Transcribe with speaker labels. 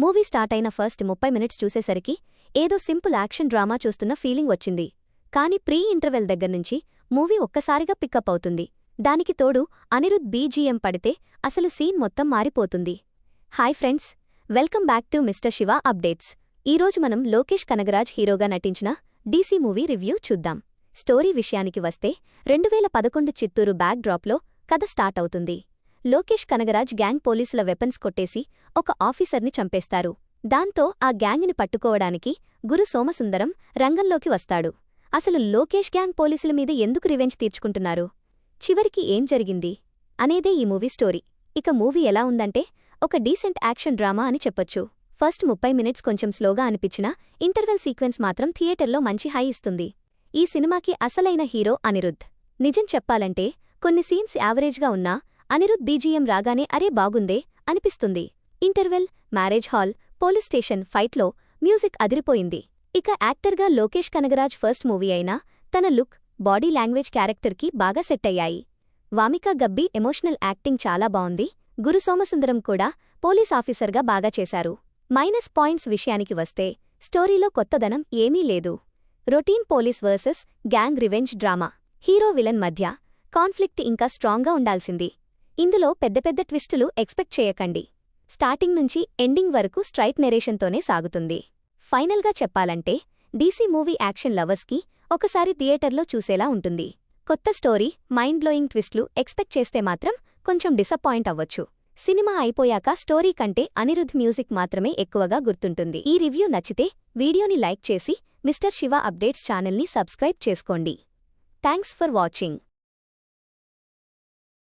Speaker 1: Movie start అయిన first 30 minutes చూసేసరికి ఏదో సింపుల్ యాక్షన్ డ్రామా చూస్తున్న ఫీలింగ్ వచ్చింది. కానీ ప్రీ ఇంటర్వెల్ దగ్గర్నుంచి మూవీ ఒక్కసారిగా పికప్ అవుతుంది. దానికి తోడు అనిరుద్ బీజీఎం పడితే అసలు సీన్ మొత్తం మారిపోతుంది. Hi friends, welcome back to mister Shiva updates. ఈరోజు మనం లోకేష్ కనగరాజ్ హీరోగా నటించిన డీసీ మూవీ రివ్యూ చూద్దాం. స్టోరీ విషయానికి వస్తే 2011 చిత్తూరు బ్యాక్ డ్రాప్లో కథ స్టార్ట్ అవుతుంది. లోకేష్ కనగరాజ్ గ్యాంగ్ పోలీసుల వెపన్స్ కొట్టేసి ఒక ఆఫీసర్ని చంపేస్తారు. దాంతో ఆ గ్యాంగ్ని పట్టుకోవడానికి గురు సోమసుందరం రంగంలోకి వస్తాడు. అసలు లోకేష్ గ్యాంగ్ పోలీసుల మీద ఎందుకు రివెంజ్ తీర్చుకుంటున్నారు, చివరికి ఏం జరిగింది అనేదే ఈ మూవీ స్టోరీ. ఇక మూవీ ఎలా ఉందంటే ఒక డీసెంట్ యాక్షన్ డ్రామా అని చెప్పొచ్చు. ఫస్ట్ 30 మినిట్స్ కొంచెం స్లోగా అనిపించినా ఇంటర్వెల్ సీక్వెన్స్ మాత్రం థియేటర్లో మంచి హై ఇస్తుంది. ఈ సినిమాకి అసలైన హీరో అనిరుద్. నిజం చెప్పాలంటే కొన్ని సీన్స్ యావరేజ్గా ఉన్నా అనిరుద్ బీజీఎం రాగానే అరే బాగుందే అనిపిస్తుంది. Interval, marriage hall, police station ఫైట్లో మ్యూజిక్ అదిరిపోయింది. ఇక యాక్టర్గా లోకేష్ కనగరాజ్ ఫస్ట్ మూవీ అయినా తన లుక్, బాడీ లాంగ్వేజ్ క్యారెక్టర్కి బాగా సెట్ అయ్యాయి. వామికా గబ్బి ఎమోషనల్ యాక్టింగ్ చాలా బావుంది. గురు సోమసుందరం కూడా పోలీస్ ఆఫీసర్గా బాగా చేశారు. మైనస్ పాయింట్స్ విషయానికి వస్తే స్టోరీలో కొత్తదనం ఏమీ లేదు. Routine police versus gang revenge drama. Hero villain మధ్య కాన్ఫ్లిక్ట్ ఇంకా స్ట్రాంగ్గా ఉండాల్సింది. ఇందులో పెద్ద పెద్ద ట్విస్టులు ఎక్స్పెక్ట్ చేయకండి. స్టార్టింగ్ నుంచి ఎండింగ్ వరకు స్ట్రైట్ నెరేషన్తోనే సాగుతుంది. ఫైనల్గా చెప్పాలంటే డీసీ మూవీ యాక్షన్ లవర్స్కి ఒకసారి థియేటర్లో చూసేలా ఉంటుంది. కొత్త స్టోరీ, మైండ్ బ్లోయింగ్ ట్విస్ట్లు ఎక్స్పెక్ట్ చేస్తే మాత్రం కొంచెం డిసప్పాయింట్ అవ్వచ్చు. సినిమా అయిపోయాక స్టోరీ కంటే అనిరుద్ మ్యూజిక్ మాత్రమే ఎక్కువగా గుర్తుంటుంది. ఈ రివ్యూ నచ్చితే వీడియోని లైక్ చేసి మిస్టర్ శివ అప్డేట్స్ ఛానల్ని సబ్స్క్రైబ్ చేసుకోండి. Thanks for watching.